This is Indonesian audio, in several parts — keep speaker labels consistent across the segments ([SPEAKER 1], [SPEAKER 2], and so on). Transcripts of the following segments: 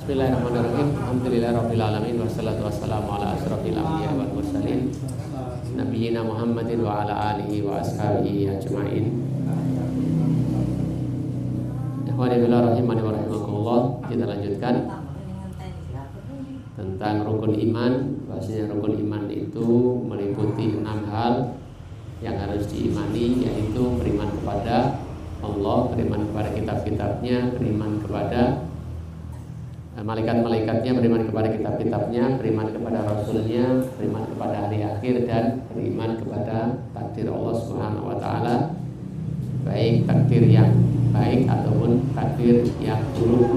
[SPEAKER 1] Bismillahirrahmanirrahim. Alhamdulillahirabbil alamin wassalatu wassalamu ala asyrofil anbiya'i wal mursalin nabiyina Muhammadin wa ala alihi wa ashabihi ajmain. Ikhwani fillah rahimani wa rahimakumullah. Kita lanjutkan tentang rukun iman. Bahasanya rukun iman itu meliputi 6 hal yang harus diimani, yaitu beriman kepada Allah, beriman kepada kitab-kitabnya, beriman kepada malaikat-malaikatnya, beriman kepada kitab-kitabnya, beriman kepada rasulnya, beriman kepada hari akhir, dan beriman kepada takdir Allah Subhanahu wa taala, baik takdir yang baik ataupun takdir yang buruk.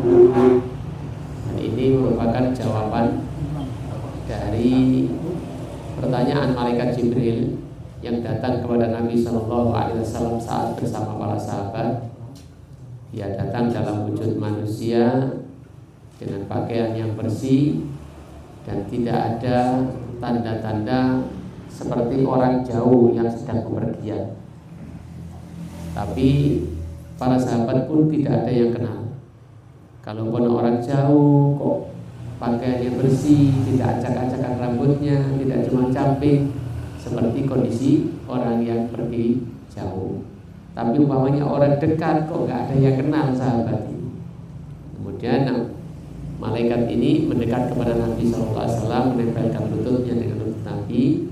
[SPEAKER 1] Dan ini merupakan jawaban dari pertanyaan malaikat Jibril yang datang kepada Nabi Shallallahu Alaihi Wasallam saat bersama para sahabat. Dia datang dalam wujud manusia dengan pakaian yang bersih dan tidak ada tanda-tanda seperti orang jauh yang sedang bepergian. Tapi para sahabat pun tidak ada yang kenal. Kalaupun orang jauh kok pakaiannya bersih, tidak acak-acakan rambutnya, tidak cuma camping, seperti kondisi orang yang pergi jauh. Tapi umpamanya orang dekat kok nggak ada yang kenal sahabat ini. Kemudian malaikat ini mendekat kepada Nabi SAW, menempelkan lututnya dengan lutut Nabi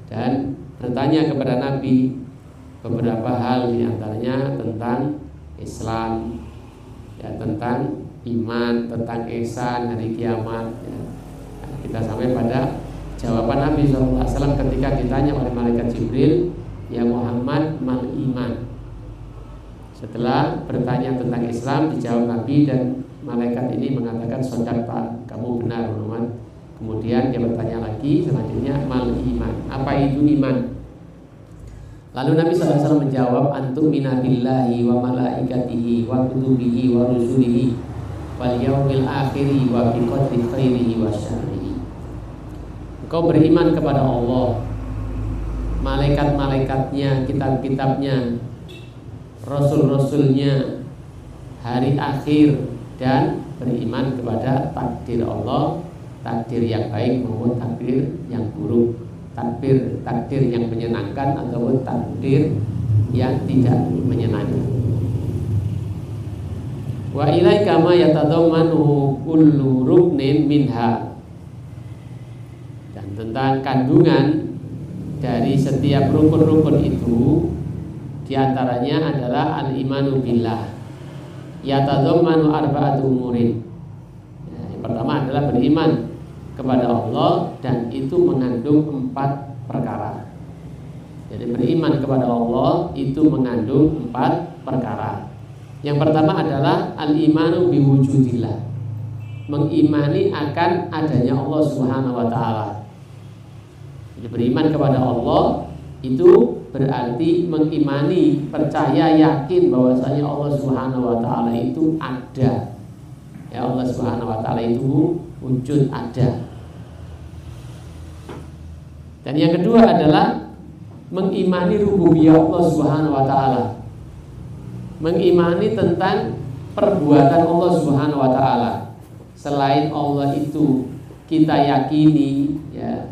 [SPEAKER 1] dan bertanya kepada Nabi beberapa hal, diantaranya tentang Islam, ya, tentang iman, tentang ihsan, hari kiamat. Ya. Nah, kita sampai pada jawaban Nabi SAW ketika ditanya oleh malaikat Jibril, ya Muhammad, mal iman. Setelah bertanya tentang Islam, dijawab Nabi dan malaikat ini mengatakan, sodaqta, kamu benar Muhammad. Kemudian dia bertanya lagi selanjutnya, mal iman, apa itu iman? Lalu Nabi SAW menjawab, antum minabillahi wa malaikatihi wa kutubihi wa rusulihi wal yaumil akhiri wa bi qadri khairihi wa syarrihi. Engkau beriman kepada Allah, malaikat-malaikatnya, kitab-kitabnya, rasul-rasulnya, hari akhir, dan beriman kepada takdir Allah, takdir yang baik maupun takdir yang buruk, takdir yang menyenangkan ataupun takdir yang tidak menyenangkan. Wa ilaika ma yatadammanu kullu ruknin minha. Dan tentang kandungan dari setiap rukun-rukun itu, diantaranya adalah al-imanu billah, yatadammanu arba'atu umurin. Yang pertama adalah beriman kepada Allah, dan itu mengandung 4 perkara. Jadi beriman kepada Allah itu mengandung 4 perkara. Yang pertama adalah al-imanu biwujudillah, mengimani akan adanya Allah Subhanahu wa taala. Jadi beriman kepada Allah itu berarti mengimani, percaya, yakin bahwasanya Allah Subhanahu wa taala itu ada. Ya, Allah Subhanahu wa taala itu wujud, ada. Dan yang kedua adalah mengimani rububiyah Allah Subhanahu wa taala. Mengimani tentang perbuatan Allah Subhanahu wa taala. Selain Allah itu kita yakini, ya.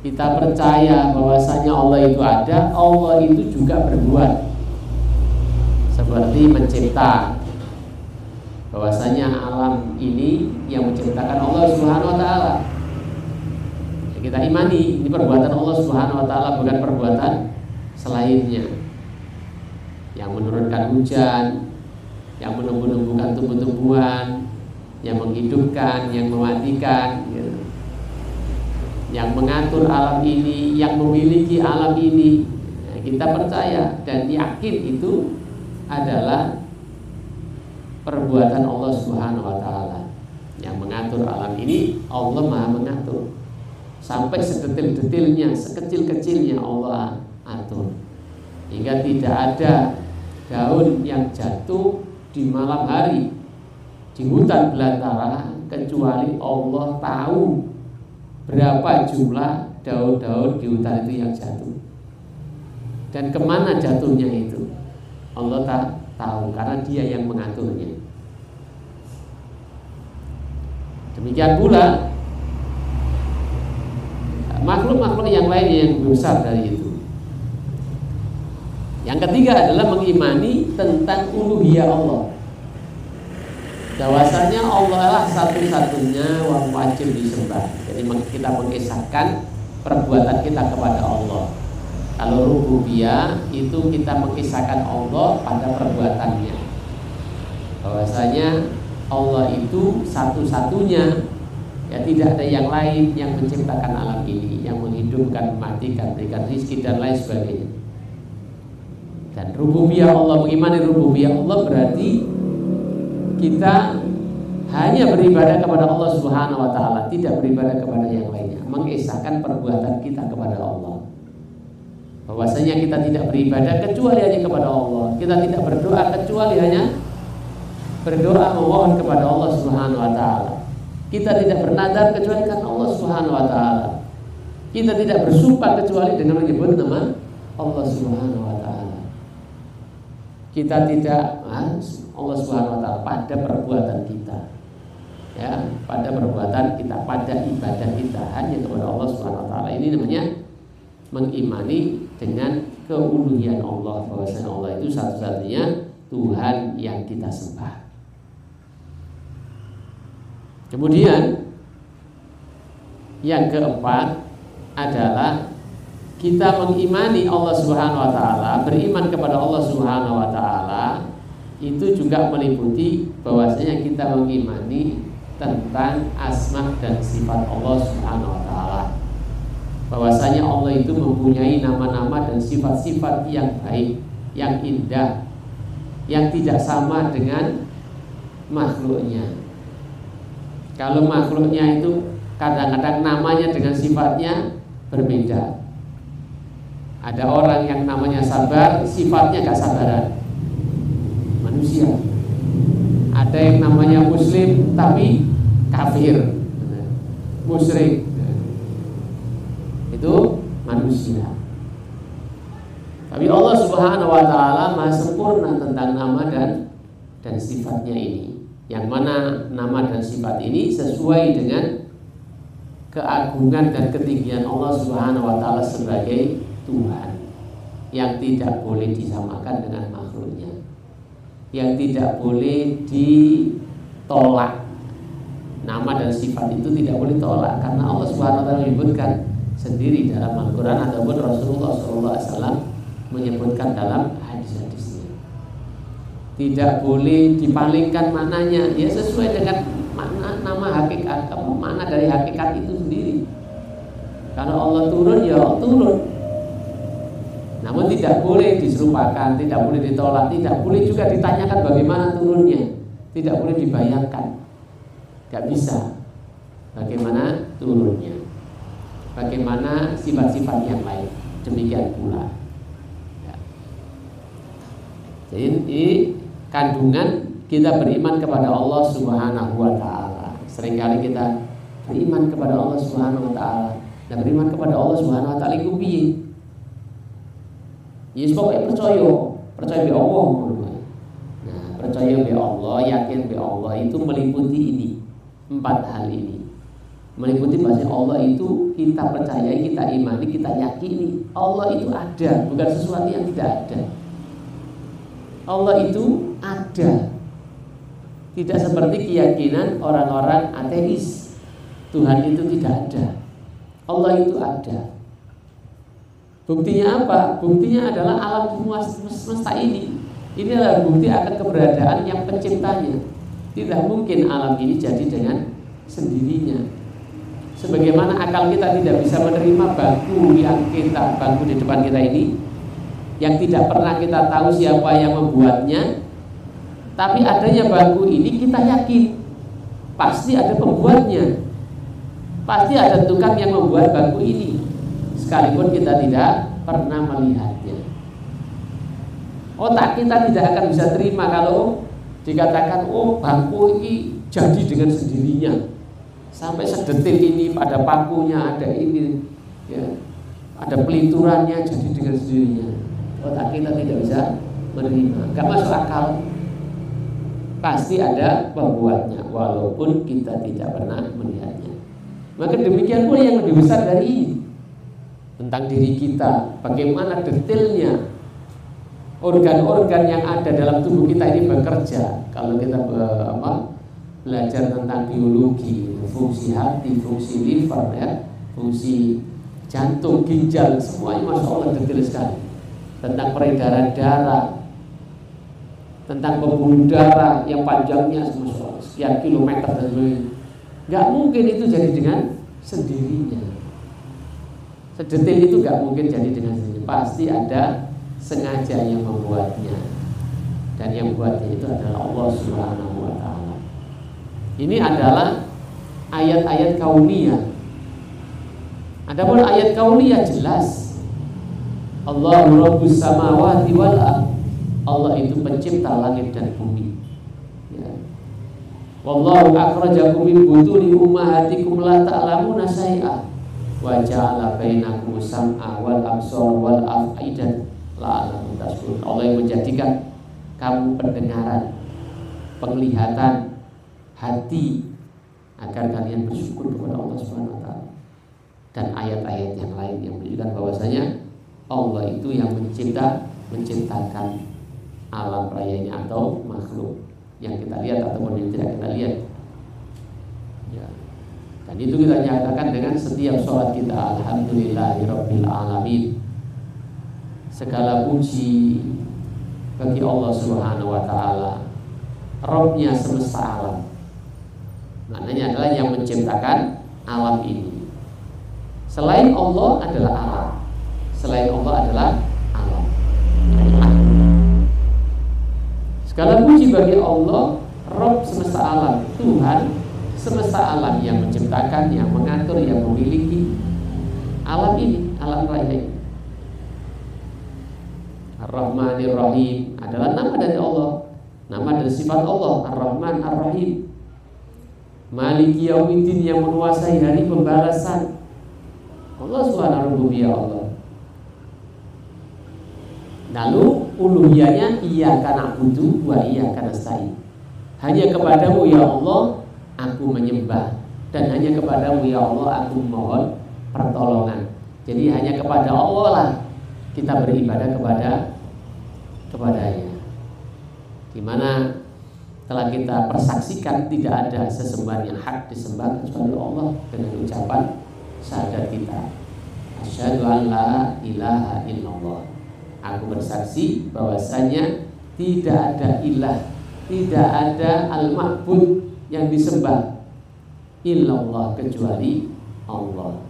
[SPEAKER 1] Kita percaya bahwasanya Allah itu ada, Allah itu juga berbuat. Seperti mencipta. Bahwasanya alam ini yang menciptakan Allah Subhanahu wa taala. Kita imani ini perbuatan Allah Subhanahu wa taala, bukan perbuatan selainnya. Yang menurunkan hujan, yang menumbuh-numbuhkan tumbuh-tumbuhan, yang menghidupkan, yang mematikan, gitu. Yang mengatur alam ini, yang memiliki alam ini. Kita percaya dan yakin itu adalah perbuatan Allah Subhanahu wa taala. Yang mengatur alam ini, Allah Maha mengatur. Sampai sedetil-detilnya, sekecil-kecilnya Allah atur. Hingga tidak ada daun yang jatuh di malam hari di hutan belantara kecuali Allah tahu berapa jumlah daun-daun di hutan itu yang jatuh dan kemana jatuhnya itu. Allah tak tahu karena Dia yang mengaturnya. Demikian pula makhluk-makhluk yang lainnya yang lebih besar dari itu. Yang ketiga adalah mengimani tentang uluhiyah Allah. Bahwasanya Allah lah satu-satunya yang wajib disembah. Jadi kita mengisahkan perbuatan kita kepada Allah. Kalau rububiyah itu kita mengisahkan Allah pada perbuatannya. Bahwasanya Allah itu satu-satunya, ya tidak ada yang lain yang menciptakan alam ini, yang menghidupkan, mematikan, berikan rezeki dan lain sebagainya. Dan rububiyah Allah, mengimani rububiyah Allah berarti kita hanya beribadah kepada Allah Subhanahu wa taala, tidak beribadah kepada yang lainnya, mengesahkan perbuatan kita kepada Allah. Bahwasanya kita tidak beribadah kecuali hanya kepada Allah. Kita tidak berdoa kecuali hanya berdoa memohon kepada Allah Subhanahu wa taala. Kita tidak bernadar kecuali karena Allah Subhanahu wa taala. Kita tidak bersumpah kecuali dengan menyebut nama Allah Subhanahu wa taala. Kita tidak Allah Subhanahu wa taala pada perbuatan kita. Ya, pada perbuatan kita, pada ibadah kita hanya kepada Allah Subhanahu wa taala. Ini namanya mengimani dengan keuluhian Allah, bahwasanya Allah itu satu-satunya Tuhan yang kita sembah. Kemudian yang keempat adalah kita mengimani Allah Subhanahu wa taala, beriman kepada Allah Subhanahu wa taala itu juga meliputi bahwasanya kita mengimani tentang asma dan sifat Allah Subhanahu wa taala. Bahwasanya Allah itu mempunyai nama-nama dan sifat-sifat yang baik, yang indah, yang tidak sama dengan makhluknya. Kalau makhluknya itu kadang-kadang namanya dengan sifatnya berbeda. Ada orang yang namanya sabar, sifatnya gak sabaran, manusia. Ada yang namanya muslim tapi kafir, musyrik, itu manusia. Tapi Allah Subhanahu wa taala Maha sempurna tentang nama dan sifatnya ini. Yang mana nama dan sifat ini sesuai dengan keagungan dan ketinggian Allah Subhanahu wa taala sebagai Tuhan, yang tidak boleh disamakan dengan makhluknya, yang tidak boleh ditolak. Nama dan sifat itu tidak boleh ditolak karena Allah Subhanahu wa taala menyebutkan sendiri dalam Al-Qur'an ataupun Rasulullah SAW menyebutkan dalam hadis-hadisnya. Tidak boleh dipalingkan maknanya, ya sesuai dengan makna nama hakikat. Kamu makna dari hakikat itu sendiri. Kalau Allah turun, ya Allah turun. Namun tidak boleh diserupakan, tidak boleh ditolak, tidak boleh juga ditanyakan bagaimana turunnya, tidak boleh dibayangkan, gak bisa bagaimana turunnya, bagaimana sifat-sifat yang lain, demikian pula. Ya. Jadi ini kandungan kita beriman kepada Allah Subhanahu wa taala. Seringkali kita beriman kepada Allah Subhanahu wa taala, dan beriman kepada Allah Subhanahu wa taala iku piye? Yes, pokoknya percaya be Allah. Nah, percaya be Allah, yakin be Allah itu meliputi ini, 4 hal ini. Meliputi bahwa Allah itu kita percayai, kita imani, kita yakini. Allah itu ada, bukan sesuatu yang tidak ada. Allah itu ada. Tidak seperti keyakinan orang-orang ateis, Tuhan itu tidak ada. Allah itu ada. Buktinya apa? Buktinya adalah alam semesta ini. Ini adalah bukti akan keberadaan yang penciptanya. Tidak mungkin alam ini jadi dengan sendirinya. Sebagaimana akal kita tidak bisa menerima bangku di depan kita ini, yang tidak pernah kita tahu siapa yang membuatnya, tapi adanya bangku ini kita yakin pasti ada pembuatnya, pasti ada tukang yang membuat bangku ini, sekalipun kita tidak pernah melihatnya. Otak kita tidak akan bisa terima kalau dikatakan bangku ini jadi dengan sendirinya, sampai sedetil ini pada pakunya ada ini, ya, ada pelinturannya jadi dengan sendirinya. Otak kita tidak bisa menerima, gak masuk akal. pasti ada pembuatnya walaupun kita tidak pernah melihatnya. Maka demikian pula yang lebih besar dari ini, tentang diri kita, bagaimana detailnya organ-organ yang ada dalam tubuh kita ini bekerja. Kalau kita belajar tentang biologi, fungsi hati, fungsi liver, ya, fungsi jantung, ginjal, semuanya masya Allah detail sekali. Tentang peredaran darah, tentang pembuluh darah yang panjangnya sekian kilometer dan sebagainya. Nggak mungkin itu jadi dengan sendirinya. Sedetail itu nggak mungkin jadi dengan sendirinya. Pasti ada sengaja yang membuatnya, dan yang membuatnya itu adalah Allah Subhanahu wa Ta'ala. Ini adalah ayat-ayat kauniyah. Adapun ayat kauniyah jelas, Allahu Rabbus samawati wal ardh. Allah itu pencipta langit dan bumi. Ya. Wallahu akhrajakum min butuni ummahatikum la ta'lamuna syai'a wa ja'ala bainakum sam'a wal absar wal af'idah la'allakum tashkurun. Allah yang menjadikan kamu pendengaran, penglihatan, hati agar kalian bersyukur kepada Allah Subhanahu wa taala. Dan ayat-ayat yang lain yang menunjukkan bahwasanya Allah itu yang menciptakan alam raya ini atau makhluk yang kita lihat ataupun yang tidak kita lihat. Ya. Dan itu kita nyatakan dengan setiap sholat kita, alhamdulillahirabbil alamin. Segala puji bagi Allah Subhanahu wa taala, Rabbnya semesta alam. Maknanya adalah yang menciptakan alam ini. Selain Allah adalah alam. Selain Allah adalah alam. Segala puji bagi Allah, Rabb semesta alam, Tuhan semesta alam yang menciptakan, yang mengatur, yang memiliki alam ini, alam raya ini. Ar-Rahmanir Rahim adalah nama dari Allah, nama dari sifat Allah, Ar-Rahman Ar-Rahim. Maliki Yaumiddin yang menguasai hari pembalasan. Allah Subhanahu wa Allah. Lalu uluhiyahnya iyyaka na'budu wa iyyaka nasta'in. Hanya kepadamu ya Allah aku menyembah, dan hanya kepadamu ya Allah aku memohon pertolongan. Jadi hanya kepada Allah lah kita beribadah kepadanya. Dimana telah kita persaksikan tidak ada sesembahan yang hak disembah kecuali Allah dengan ucapan syahadat kita, asyhadu an la ilaha illallah. Aku bersaksi bahwasanya tidak ada ilah, tidak ada al-ma'bud yang disembah illallah kecuali Allah.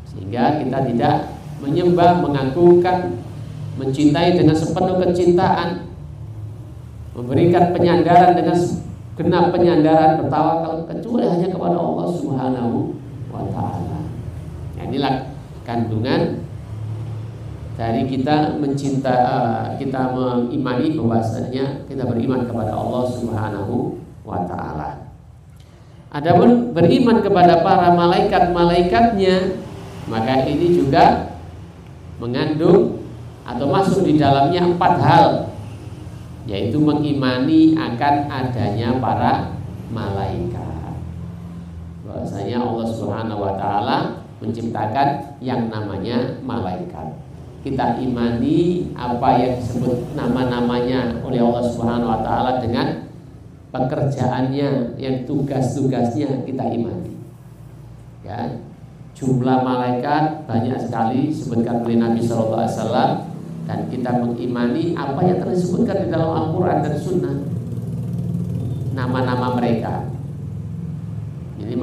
[SPEAKER 1] Sehingga kita tidak menyembah, mengagungkan, mencintai dengan sepenuh kecintaan, memberikan penyandaran dengan genap penyandaran, bertawakal kecuali hanya kepada Allah Subhanahu wa taala. Inilah kandungan dari kita kita mengimani bahwasanya kita beriman kepada Allah Subhanahu wa taala. Adapun beriman kepada para malaikat-malaikatnya, maka ini juga mengandung atau masuk di dalamnya 4 hal, yaitu mengimani akan adanya para malaikat. Bahwasanya Allah Subhanahu wa taala menciptakan yang namanya malaikat. Kita imani apa yang disebut nama-namanya oleh Allah Subhanahu wa taala dengan pekerjaannya, yang tugas-tugasnya kita imani. Ya, jumlah malaikat banyak sekali disebutkan oleh Nabi sallallahu alaihi wasallam, dan kita mengimani apa yang telah disebutkan di dalam Al-Qur'an dan Sunnah. Nama-nama mereka. Ini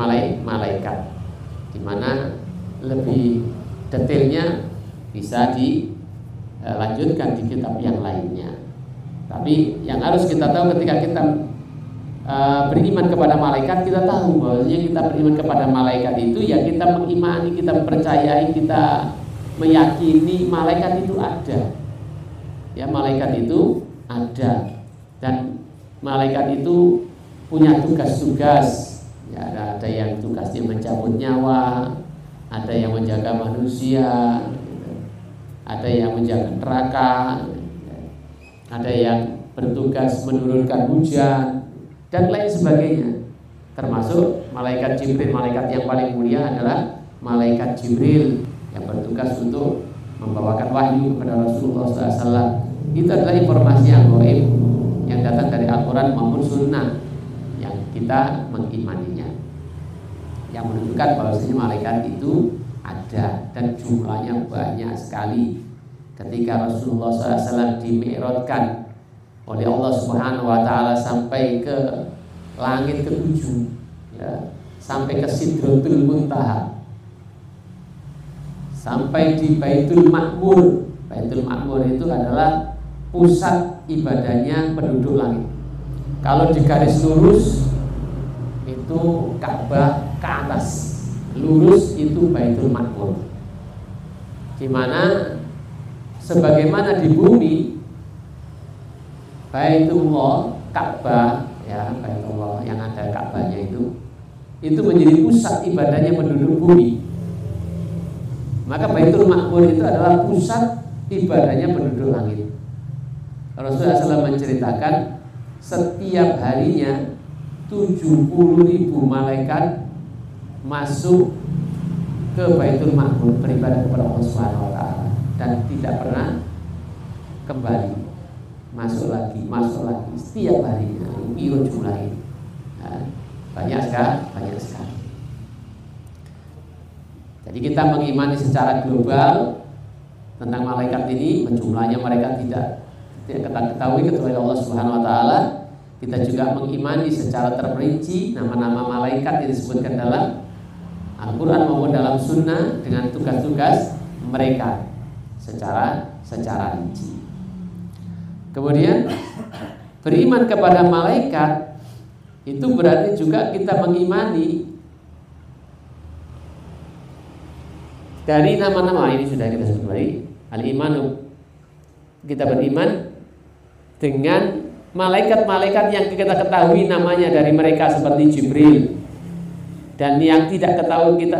[SPEAKER 1] malaikat, di mana lebih detailnya bisa dilanjutkan di kitab yang lainnya. Tapi yang harus kita tahu ketika kita beriman kepada malaikat, kita tahu bahwa kita beriman kepada malaikat itu ya kita mengimani, kita percayai, kita meyakini malaikat itu ada. Ya, malaikat itu ada, dan malaikat itu punya tugas-tugas. Ya, ada yang tugasnya mencabut nyawa, ada yang menjaga manusia, ada yang menjaga neraka, ada yang bertugas menurunkan hujan dan lain sebagainya. Termasuk malaikat Jibril, malaikat yang paling mulia adalah malaikat Jibril yang bertugas untuk membawakan wahyu kepada Rasulullah SAW. Itu adalah informasi yang gaib yang datang dari Al-Quran maupun Sunnah yang kita mengimaninya, yang menunjukkan bahwasanya malaikat itu ada dan jumlahnya banyak sekali. Ketika Rasulullah SAW dimi'rajkan oleh Allah Subhanahu wa Ta'ala sampai ke langit ke-7, ya, sampai ke Sidratul Muntaha, sampai di Baitul Ma'mur. Baitul Ma'mur itu adalah pusat ibadahnya penduduk langit. Kalau di garis lurus itu Ka'bah ke atas, lurus itu Baitul Ma'mur, di mana sebagaimana di bumi Baitullah, Ka'bah, ya, Baitullah yang ada Ka'bahnya itu menjadi pusat ibadahnya penduduk bumi. Maka Baitul Ma'mur itu adalah pusat ibadahnya penduduk langit. Rasulullah SAW menceritakan setiap harinya 70.000 malaikat masuk ke Baitul Ma'mur beribadah kepada Allah Subhanahu wa Ta'ala dan tidak pernah kembali, masuk lagi setiap harinya. Itu jumlah ini, nah, banyak sekali. Jadi kita mengimani secara global tentang malaikat ini, jumlahnya mereka tidak kita ketahui kecuali Allah Subhanahu wa Ta'ala. Kita juga mengimani secara terperinci nama-nama malaikat yang disebutkan dalam Al-Quran maupun dalam Sunnah dengan tugas-tugas mereka secara rinci. Kemudian beriman kepada malaikat itu berarti juga kita mengimani dari nama-nama ini sudah kita sebut tadi. Al-imanu, kita beriman dengan malaikat-malaikat yang kita ketahui namanya dari mereka seperti Jibril, dan yang tidak ketahui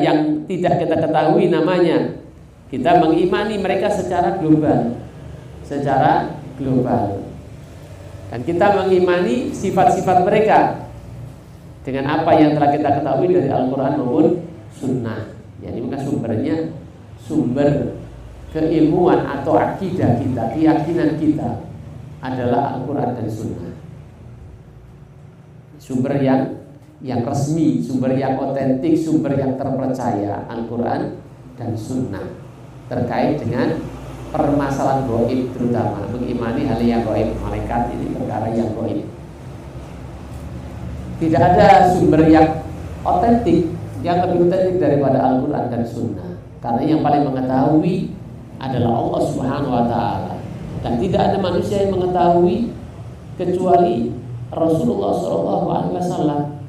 [SPEAKER 1] yang tidak kita ketahui namanya, kita mengimani mereka secara global. Dan kita mengimani sifat-sifat mereka dengan apa yang telah kita ketahui dari Al-Quran maupun Sunnah. Jadi maka sumbernya sumber keilmuan atau akidah kita, keyakinan kita adalah Al-Quran dan Sunnah. Sumber yang resmi, sumber yang otentik, sumber yang terpercaya, Al-Quran dan Sunnah terkait dengan permasalahan gaib, terutama mengimani hal yang gaib. Malaikat ini perkara yang gaib. Tidak ada sumber yang otentik, yang lebih otentik daripada Al-Quran dan Sunnah, karena yang paling mengetahui adalah Allah Subhanahu wa Ta'ala, dan tidak ada manusia yang mengetahui kecuali Rasulullah SAW,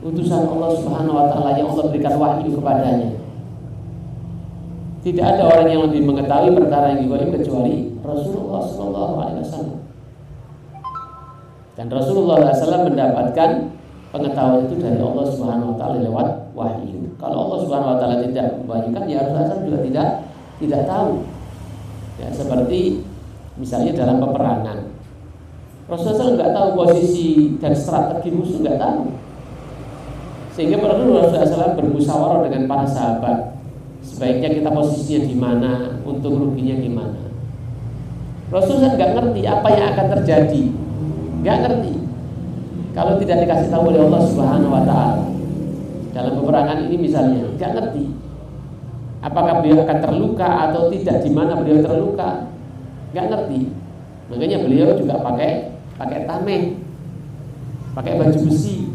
[SPEAKER 1] utusan Allah Subhanahu wa Ta'ala yang Allah berikan wahyu kepadanya. Tidak ada orang yang lebih mengetahui perkara yang gaib kecuali Rasulullah SAW. Dan Rasulullah SAW mendapatkan pengetahuan itu dari Allah Subhanahu wa Ta'ala lewat wahyu. Kalau Allah Subhanahu wa Ta'ala tidak membagikan, ya Rasulullah juga tidak tahu. Ya, seperti misalnya dalam peperangan, Rasulullah SAW nggak tahu posisi dan strategi musuh, nggak tahu. Sehingga perlu Rasulullah SAW bermusyawarah dengan para sahabat, sebaiknya kita posisinya di mana, untuk ruginya gimana. Rasulullah nggak ngerti apa yang akan terjadi, nggak ngerti. Kalau tidak dikasih tahu oleh Allah Subhanahu wa Ta'ala dalam peperangan ini misalnya, nggak ngerti apakah beliau akan terluka atau tidak, di mana beliau terluka, nggak ngerti. Makanya beliau juga pakai tameng, pakai baju besi.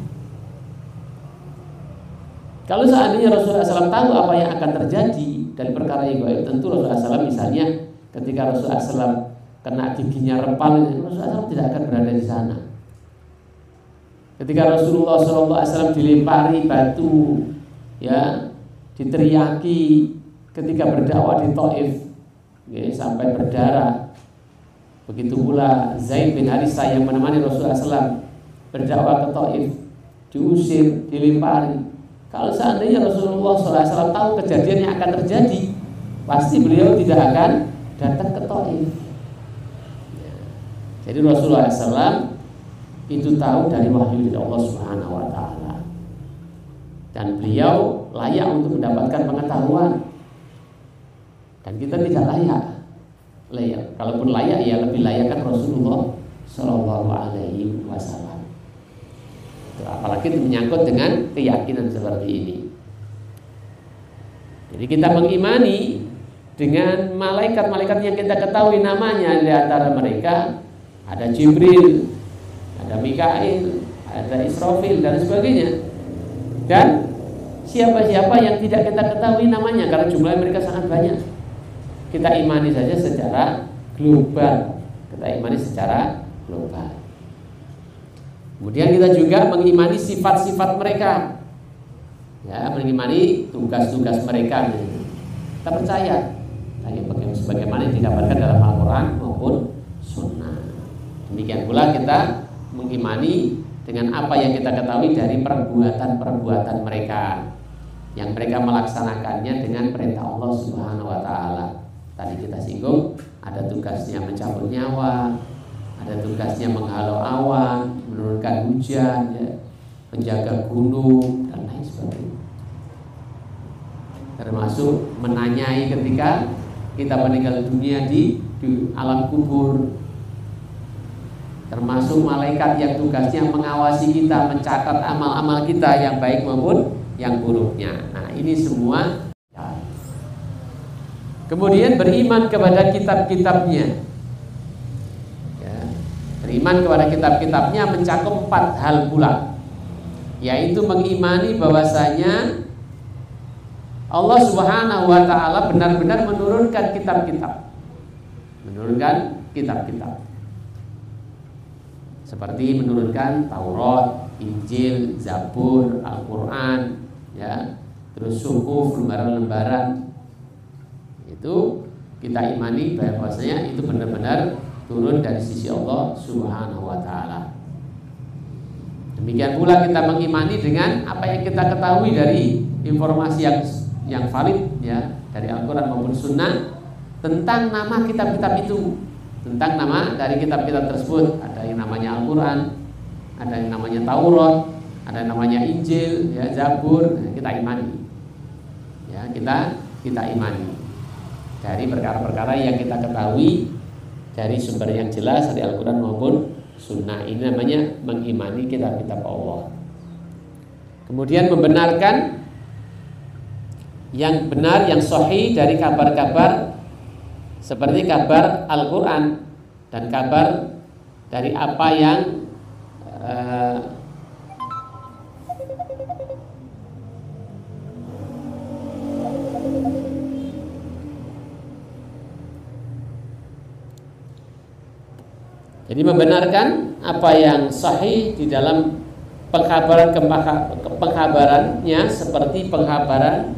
[SPEAKER 1] Kalau seandainya Rasulullah SAW tahu apa yang akan terjadi dari perkara yang gaib, tentu Rasulullah SAW misalnya ketika Rasulullah SAW kena giginya rempal, Rasulullah SAW tidak akan berada di sana. Ketika Rasulullah SAW dilempari batu, ya, diteriaki ketika berdakwah di Taif, ya, sampai berdarah. Begitu pula Zaid bin Harithah yang menemani Rasulullah SAW berdakwah ke Taif, diusir, dilempari. Kalau seandainya Rasulullah SAW tahu kejadian yang akan terjadi, pasti beliau tidak akan datang ke Taif. Jadi Rasulullah SAW itu tahu dari wahyu dari Allah Subhanahu wa taala. Dan beliau layak untuk mendapatkan pengetahuan. Dan kita tidak layak. Kalaupun layak, ya lebih layak kan Rasulullah Shallallahu Alaihi Wasallam. Apalagi itu menyangkut dengan keyakinan seperti ini. Jadi kita mengimani dengan malaikat-malaikat yang kita ketahui namanya. Di antara mereka ada Jibril, ada Mikail, ada Israfil dan sebagainya. Dan siapa-siapa yang tidak kita ketahui namanya, karena jumlah mereka sangat banyak. Kita imani saja secara global. Kemudian kita juga mengimani sifat-sifat mereka, ya, mengimani tugas-tugas mereka. Kita percaya sebagaimana yang didapatkan dalam Al-Quran maupun Sunnah. Demikian pula kita mengimani dengan apa yang kita ketahui dari perbuatan-perbuatan mereka, yang mereka melaksanakannya dengan perintah Allah Subhanahu wa taala. Tadi kita singgung, ada tugasnya mencabut nyawa, ada tugasnya menghalau awan, menurunkan hujan, ya, menjaga gunung dan lain sebagainya. Termasuk menanyai ketika kita meninggal dunia di alam kubur. Termasuk malaikat yang tugasnya mengawasi kita, mencatat amal-amal kita yang baik maupun yang buruknya. Nah, ini semua. Kemudian beriman kepada kitab-kitabnya. Ya, beriman kepada kitab-kitabnya mencakup 4 hal pula, yaitu mengimani bahwasanya Allah Subhanahu wa taala benar-benar menurunkan kitab-kitab. Seperti menurunkan Taurat, Injil, Zabur, Al-Quran, ya, terus suhuf, lembaran-lembaran. Itu kita imani bahwasanya itu benar-benar turun dari sisi Allah Subhanahu wa taala. Demikian pula kita mengimani dengan apa yang kita ketahui dari informasi yang valid, ya, dari Al-Quran maupun Sunnah tentang nama kitab-kitab itu. Tentang nama dari kitab-kitab tersebut, ada yang namanya Al-Quran, ada yang namanya Taurat, ada yang namanya Injil, ya, Zabur. Kita imani, ya, kita imani dari perkara-perkara yang kita ketahui dari sumber yang jelas dari Al-Quran maupun Sunnah. Ini namanya mengimani kitab-kitab Allah. Kemudian membenarkan yang benar, yang sahih dari kabar-kabar, seperti kabar Al-Quran dan kabar dari apa yang jadi membenarkan apa yang sahih di dalam pengkabarannya, seperti pengkabaran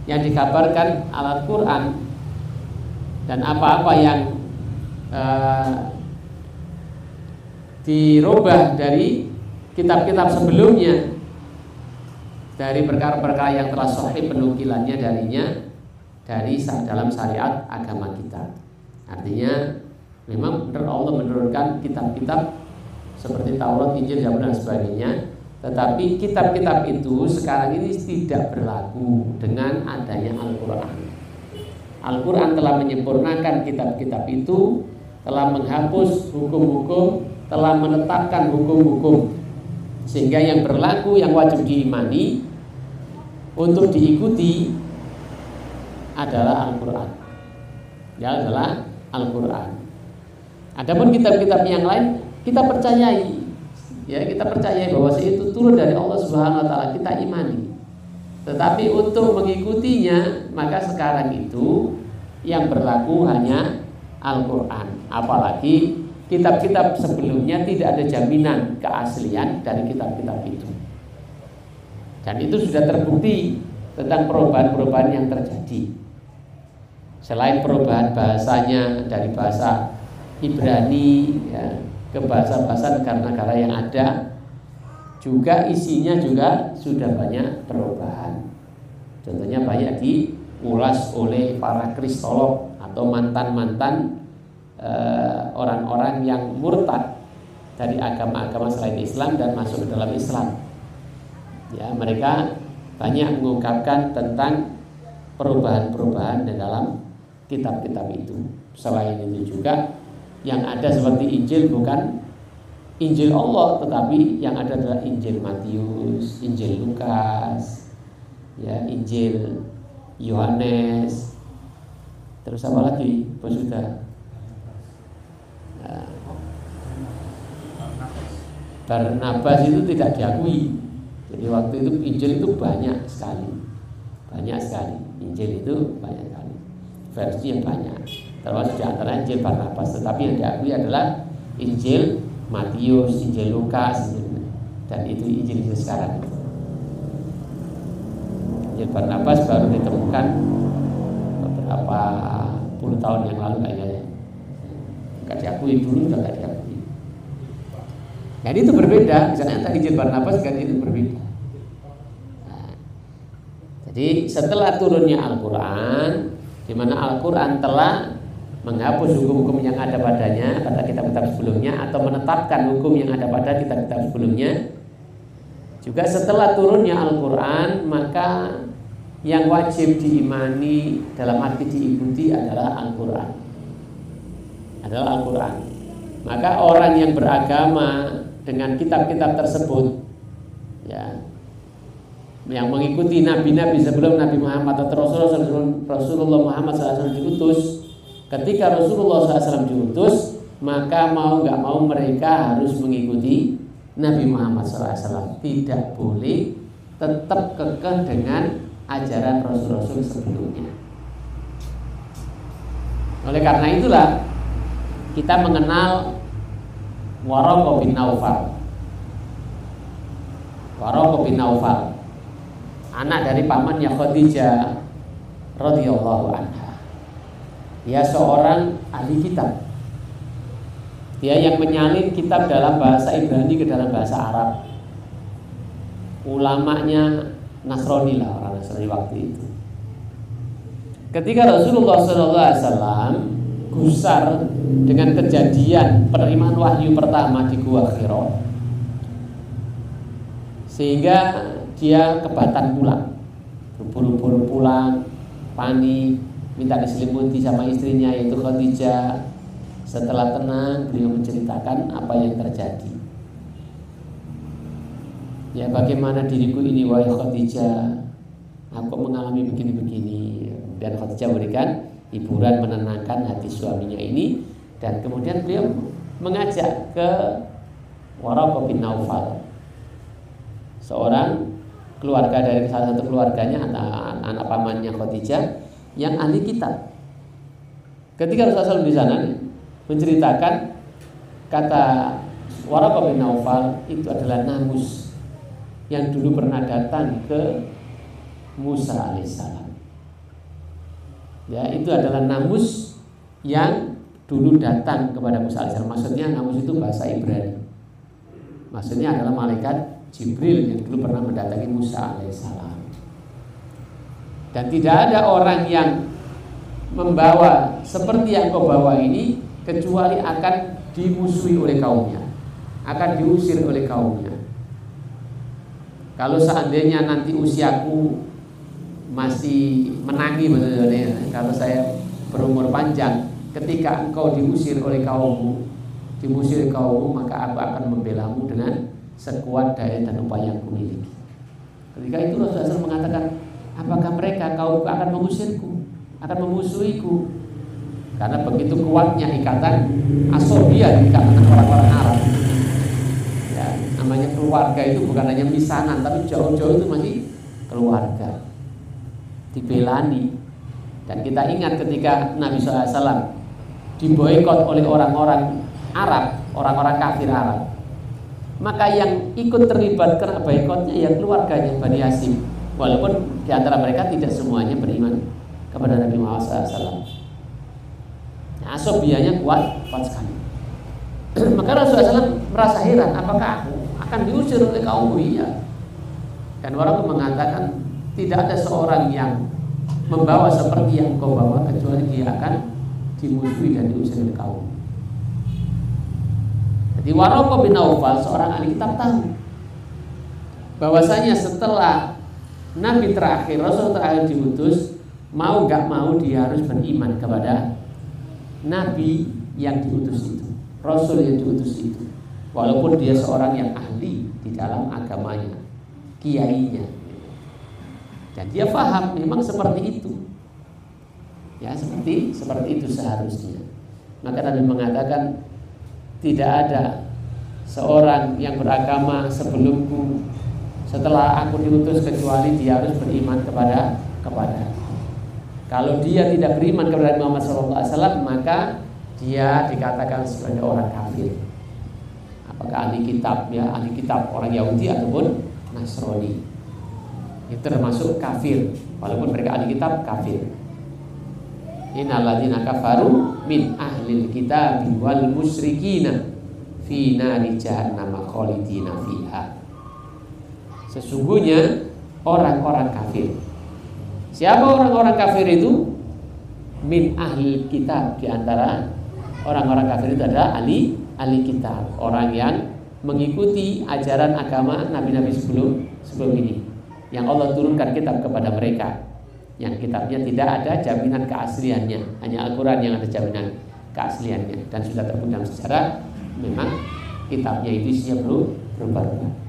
[SPEAKER 1] yang dikabarkan Al-Quran, dan apa-apa yang dirubah dari kitab-kitab sebelumnya, dari perkara-perkara yang telah sahih penukilannya darinya dari dalam syariat agama kita. Artinya memang benar Allah menurunkan kitab-kitab seperti Taurat, Injil, Zabur dan sebagainya. Tetapi kitab-kitab itu sekarang ini tidak berlaku dengan adanya Al-Quran. Al-Quran telah menyempurnakan kitab-kitab itu, telah menghapus hukum-hukum, telah menetapkan hukum-hukum, sehingga yang berlaku, yang wajib diimani untuk diikuti adalah Al-Quran. Ya, adalah Al-Quran. Adapun kitab-kitab yang lain kita percayai, ya, kita percayai bahwa itu turun dari Allah Subhanahu wa taala, kita imani. Tetapi untuk mengikutinya, maka sekarang itu yang berlaku hanya Al-Quran. Apalagi kitab-kitab sebelumnya tidak ada jaminan keaslian dari kitab-kitab itu. Dan itu sudah terbukti tentang perubahan-perubahan yang terjadi. Selain perubahan bahasanya dari bahasa Ibrani, ya, ke bahasa-bahasa negara-negara yang ada, juga isinya juga sudah banyak perubahan. Contohnya banyak diulas oleh para kristolog atau mantan-mantan orang-orang yang murtad dari agama-agama selain Islam dan masuk ke dalam Islam. Ya, mereka banyak mengungkapkan tentang perubahan-perubahan di dalam kitab-kitab itu. Selain itu juga yang ada seperti Injil bukan Injil Allah, tetapi yang ada adalah Injil Matius, Injil Lukas, ya, Injil Yohanes. Terus apa lagi, Bos Sudah? Barnabas itu tidak diakui. Jadi waktu itu Injil itu banyak sekali. Injil itu banyak sekali. Versi yang banyak. Termasuk di antara Injil Barnabas. Tetapi yang diakui adalah Injil Matius, Injil Lukas, dan itu Injil sekarang. Injil Barnabas baru ditemukan beberapa puluh tahun yang lalu kayaknya. Enggak diakui, dulu sudah enggak diakui. Jadi itu berbeda. Misalnya tadi Injil Barnabas kan itu berbeda. Nah, jadi setelah turunnya Al-Quran, di mana Al-Quran telah menghapus hukum-hukum yang ada padanya pada kitab-kitab sebelumnya atau menetapkan hukum yang ada pada kitab-kitab sebelumnya. Juga setelah turunnya Al-Quran, maka yang wajib diimani dalam arti diikuti adalah Al-Quran. Maka orang yang beragama dengan kitab-kitab tersebut, ya, yang mengikuti nabi-nabi sebelum Nabi Muhammad atau Rasulullah Muhammad SAW diutus, ketika Rasulullah SAW diutus, maka mau nggak mau mereka harus mengikuti Nabi Muhammad SAW. Tidak boleh tetap kekeh dengan ajaran Rasul-Rasul sebelumnya. Oleh karena itulah kita mengenal Waraqah bin Naufal, anak dari pamannya Khadijah radhiyallahu anha. Dia seorang ahli kitab. Dia yang menyalin kitab dalam bahasa Ibrani ke dalam bahasa Arab. Ulamanya Nasrani lah, orang Nasrani waktu itu. Ketika Rasulullah SAW gusar dengan kejadian penerimaan wahyu pertama di Gua Hira, sehingga dia kebatan pulang, berburu-buru pulang, panik, minta diselimuti sama istrinya yaitu Khadijah. Setelah tenang, beliau menceritakan apa yang terjadi. Ya, bagaimana diriku ini wahai Khadijah, aku mengalami begini-begini. Dan Khadijah berikan hiburan, menenangkan hati suaminya ini. Dan kemudian beliau mengajak ke Waraqah bin Naufal, seorang keluarga dari salah satu keluarganya, anak pamannya Khadijah yang ahli kitab. Ketika Rasulullah di sana menceritakan, kata Waraqah bin Naufal, itu adalah namus yang dulu pernah datang ke Musa alaihissalam. Ya, itu adalah namus yang dulu datang kepada Musa alaihissalam. Maksudnya namus itu bahasa Ibrani. Maksudnya adalah malaikat Jibril yang dulu pernah mendatangi Musa alaihissalam. Dan tidak ada orang yang membawa seperti yang kau bawa ini kecuali akan dimusuhi oleh kaumnya, akan diusir oleh kaumnya. Kalau seandainya nanti usiaku masih menangi, kalau saya berumur panjang, ketika engkau diusir oleh kaummu, maka aku akan membelamu dengan sekuat daya dan upaya yang kumiliki. Ketika itu Rasulullah SAW mengatakan, apakah mereka kaumku akan mengusirku, akan memusuhiku? Karena begitu kuatnya ikatan asobia, ikatan orang-orang Arab. Ya, namanya keluarga itu bukan hanya misanan, tapi jauh-jauh itu masih keluarga, dibelani. Dan kita ingat ketika Nabi SAW diboikot oleh orang-orang Arab, orang-orang kafir Arab, maka yang ikut terlibat karena boikotnya yang keluarganya Bani Hashim, walaupun diantara mereka tidak semuanya beriman kepada Nabi Muhammad SAW. Nah, asobianya kuat sekali. Maka Rasulullah SAW merasa heran, apakah aku akan diusir oleh kaumku? Iya. Dan orang mengatakan tidak ada seorang yang membawa seperti yang kau bawa kecuali dia akan dimusuhi dan diusir oleh kaum. Jadi Waraqah bin Naufal, seorang ahli kitab, tahu bahwasanya setelah Nabi terakhir, Rasul terakhir diutus, mau gak mau dia harus beriman kepada Nabi yang diutus itu, Rasul yang diutus itu, walaupun dia seorang yang ahli di dalam agamanya, kiainya. Dan dia paham memang seperti itu. Ya, seperti itu seharusnya. Maka Nabi mengatakan, tidak ada seorang yang beragama sebelumku setelah aku diutus kecuali dia harus beriman kepada. Kalau dia tidak beriman kepada Muhammad SAW, maka dia dikatakan sebagai orang kafir. Apakah ahli kitab, ya ahli kitab orang Yahudi ataupun Nasrani, itu termasuk kafir, walaupun mereka ahli kitab, kafir. Innal ladzina kafaru min ahlil kitab wal musyrikina fi nari jahannam khalidina fiha. Sesungguhnya orang-orang kafir. Siapa orang-orang kafir itu? Min ahlil kitab, di antara orang-orang kafir itu adalah ahli kitab, orang yang mengikuti ajaran agama nabi-nabi sebelum ini, yang Allah turunkan kitab kepada mereka, yang kitabnya tidak ada jaminan keasliannya, hanya Al-Quran yang ada jaminan keasliannya, dan sudah terbukti dalam sejarah memang kitabnya itu isinya berubah-ubah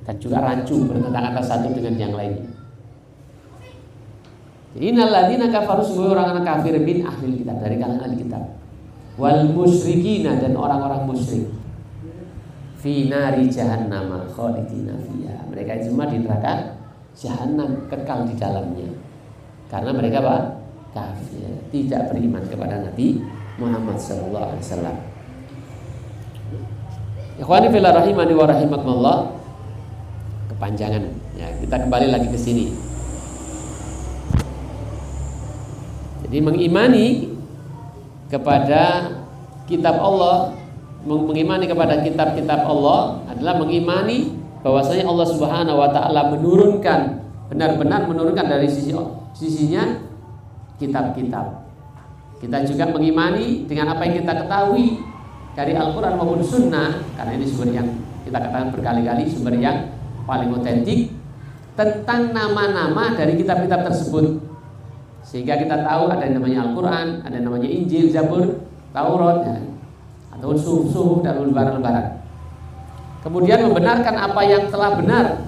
[SPEAKER 1] dan juga rancu bertentangan antara satu dengan yang lainnya. Jadi innal ladzina kafaru, semua orang-orang kafir min ahlil kitab, dari kalangan ahli kitab, wal musyrikina, dan orang-orang musyrik, fi nari jahannam khalidina fiha, mereka itu semua di neraka Jahannam, kekal di dalamnya, karena mereka apa? Kafir, tidak beriman kepada Nabi Muhammad SAW. Ikhwani fillah rahimani wa rahimakumullah, kepanjangan ya, kita kembali lagi ke sini. Jadi mengimani kepada kitab Allah, mengimani kepada kitab-kitab Allah adalah mengimani bahwasanya Allah Subhanahu wa taala menurunkan, benar-benar menurunkan dari sisinya kitab-kitab. Kita juga mengimani dengan apa yang kita ketahui dari Al-Qur'an maupun Sunnah, karena ini sumber yang kita katakan berkali-kali, sumber yang paling otentik tentang nama-nama dari kitab-kitab tersebut. Sehingga kita tahu ada yang namanya Al-Qur'an, ada yang namanya Injil, Zabur, Taurat, ya, atau suhuf dan lembaran-lembaran. Kemudian membenarkan apa yang telah benar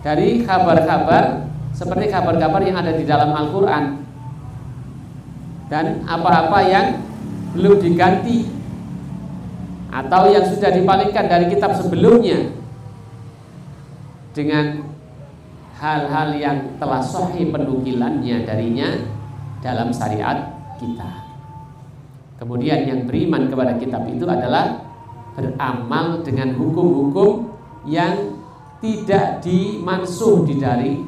[SPEAKER 1] dari kabar-kabar, seperti kabar-kabar yang ada di dalam Al-Quran, dan apa-apa yang belum diganti atau yang sudah dipalingkan dari kitab sebelumnya, dengan hal-hal yang telah sahih penukilannya darinya dalam syariat kita. Kemudian yang beriman kepada kitab itu adalah beramal dengan hukum-hukum yang tidak dimansuh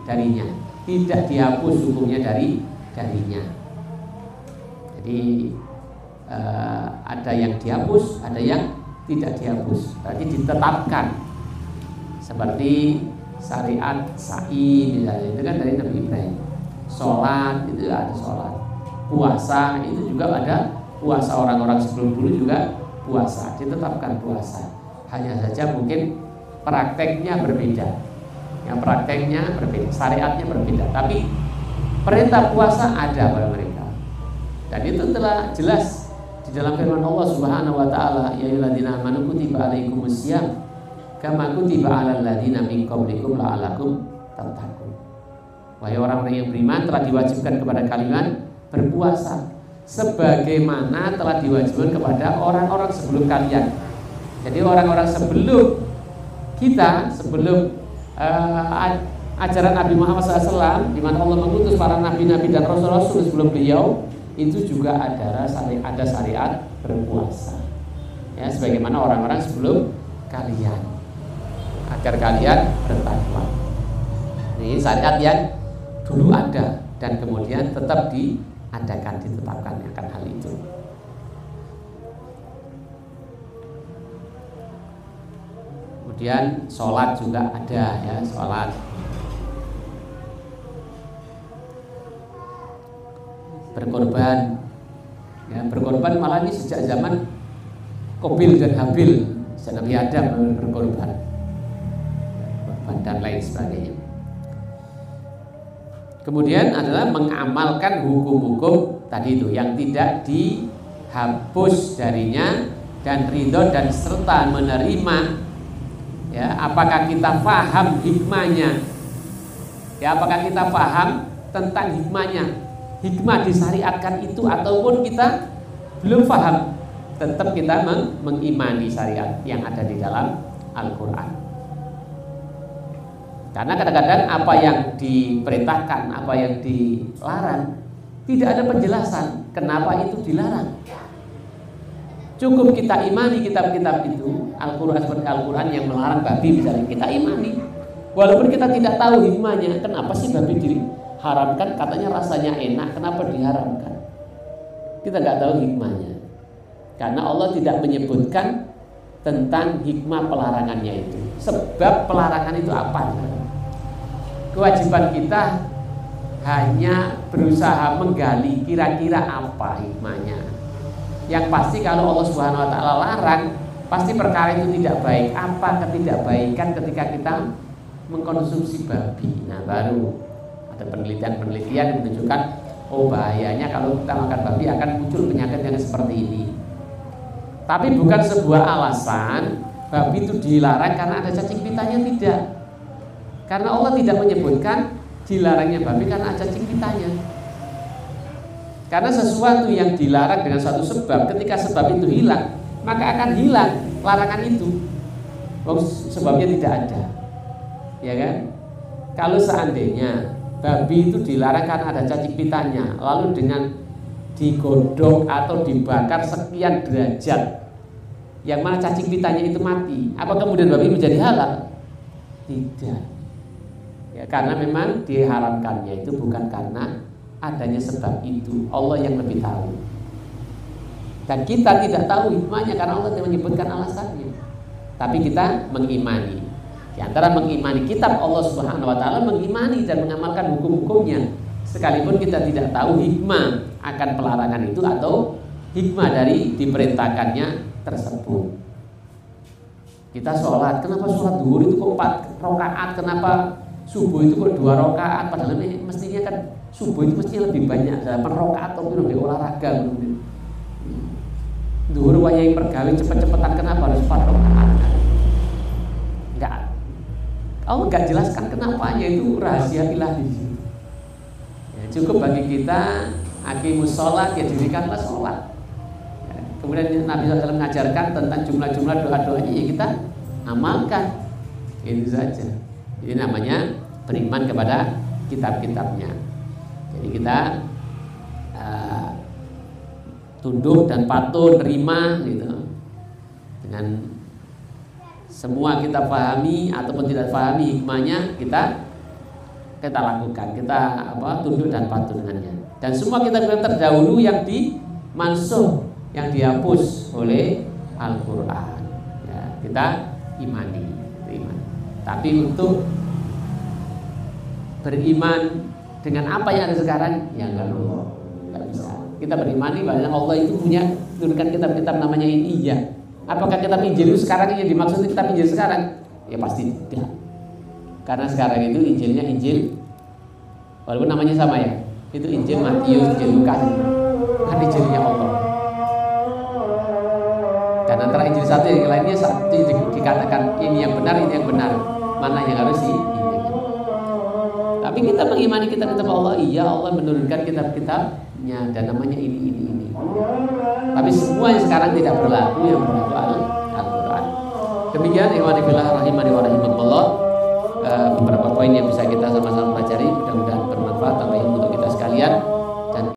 [SPEAKER 1] darinya, tidak dihapus hukumnya darinya. Jadi ada yang dihapus, ada yang tidak dihapus, berarti ditetapkan. Seperti syariat sa'i, itu kan dari Nabi Ibrahim. Sholat itu ada sholat, puasa itu juga ada puasa, orang-orang sebelum dulu juga puasa, ditetapkan puasa. Hanya saja mungkin prakteknya berbeda. Yang prakteknya berbeda, syariatnya berbeda, tapi perintah puasa ada pada mereka. Dan itu telah jelas di dalam firman Allah Subhanahu wa taala, ya ayyuhalladzina amanu kutiba alaikumusiyam kama kutiba alal ladzina min qablikum la'allakum tattaqun. Wahai orang-orang yang beriman, telah diwajibkan kepada kalian berpuasa sebagaimana telah diwajibkan kepada orang-orang sebelum kalian. Jadi orang-orang sebelum kita, sebelum ajaran Nabi Muhammad SAW, di mana Allah mengutus para nabi-nabi dan rasul-rasul sebelum beliau, itu juga ada syariat berpuasa. Ya, sebagaimana orang-orang sebelum kalian, agar kalian bertakwa. Ini syariat yang dulu ada dan kemudian tetap diadakan, ditetapkan akan hal itu. Kemudian sholat juga ada, ya, sholat. Berkorban Ya, berkorban malah ini sejak zaman Qabil dan Habil, Nabi Adam berkorban, dan lain sebagainya. Kemudian adalah mengamalkan hukum-hukum tadi itu yang tidak dihapus darinya, dan ridho dan serta menerima. Ya, apakah kita paham hikmahnya? Ya, apakah kita paham tentang hikmahnya? Hikmah disyariatkan itu ataupun kita belum paham, tetap kita mengimani syariat yang ada di dalam Al-Quran. Karena kadang-kadang apa yang diperintahkan, apa yang dilarang, tidak ada penjelasan kenapa itu dilarang. Cukup kita imani kitab-kitab itu, Al-Quran seperti Al-Quran yang melarang babi misalnya, kita imani. Walaupun kita tidak tahu hikmahnya, kenapa sih babi diharamkan, katanya rasanya enak, kenapa diharamkan? Kita nggak tahu hikmahnya. Karena Allah tidak menyebutkan tentang hikmah pelarangannya itu. Sebab pelarangan itu apa? Kewajiban kita hanya berusaha menggali kira-kira apa hikmahnya. Yang pasti kalau Allah Subhanahu wa taala larang, pasti perkara itu tidak baik. Apa ketidakbaikan ketika kita mengkonsumsi babi? Nah, baru ada penelitian-penelitian yang menunjukkan oh bahayanya kalau kita makan babi akan muncul penyakit yang seperti ini. Tapi bukan sebuah alasan babi itu dilarang karena ada cacing pitanya, tidak. Karena Allah tidak menyebutkan dilarangnya babi karena ada cacing pitanya. Karena sesuatu yang dilarang dengan suatu sebab, ketika sebab itu hilang, maka akan hilang larangan itu. Sebabnya tidak ada. Ya kan? Kalau seandainya babi itu dilarang karena ada cacing pitanya, lalu dengan digodok atau dibakar sekian derajat yang mana cacing pitanya itu mati, apa kemudian babi menjadi halal? Tidak. Ya, karena memang diharamkannya itu bukan karena adanya sebab itu. Allah yang lebih tahu. Dan kita tidak tahu hikmahnya karena Allah tidak menyebutkan alasannya. Tapi kita mengimani. Di antara mengimani kitab Allah Subhanahu wa taala, mengimani dan mengamalkan hukum-hukumnya, sekalipun kita tidak tahu hikmah akan pelarangan itu atau hikmah dari diperintahkannya tersebut. Kita sholat, kenapa sholat zuhur itu kok 4 rakaat, kenapa subuh itu kok 2 rakaat, padahal ini mestinya kan subuh itu mestinya lebih banyak, 8 rakaat atau lebih olahraga. Zuhur wayahe pergawe cepet-cepetan, kenapa harus 4 rakaat? Enggak. Allah enggak jelaskan kenapanya, itu rahasia ilahi. Ya, cukup bagi kita aqimus sholat, ya dirikanlah sholat. Ya, kemudian Nabi SAW mengajarkan tentang jumlah-jumlah doa-doanya, ya kita amalkan. Itu saja. Ini namanya beriman kepada kitab-kitabnya. Jadi kita tunduk dan patuh, terima gitu. Dengan semua kita pahami ataupun tidak pahami hikmahnya, kita lakukan, kita tunduk dan patuh dengannya. Dan semua kitab-kitab terdahulu yang dimansuh, yang dihapus oleh Al-Quran, ya, kita imani. Tapi untuk beriman dengan apa yang ada sekarang, ya enggak bisa. Kita berimani bahwa Allah itu punya turunkan kitab-kitab namanya Injil. Apakah kitab Injil itu sekarang yang dimaksud kitab Injil sekarang? Ya pasti tidak. Karena sekarang itu Injilnya Injil, walaupun namanya sama ya, itu Injil Matius, Injil Lukas, kan Injilnya Allah. Dan antara Injil satu yang lainnya satu dikatakan ini yang benar, ini yang benar, mana yang harus diinginkan. Tapi kita mengimani kitab-kitab Allah, iya Allah menurunkan kitab-kitabnya dan namanya ini. Tapi semua yang sekarang tidak berlaku, yang berlaku Al-Quran. Demikian ikhwan fillah rahimani wa rahimakumullah.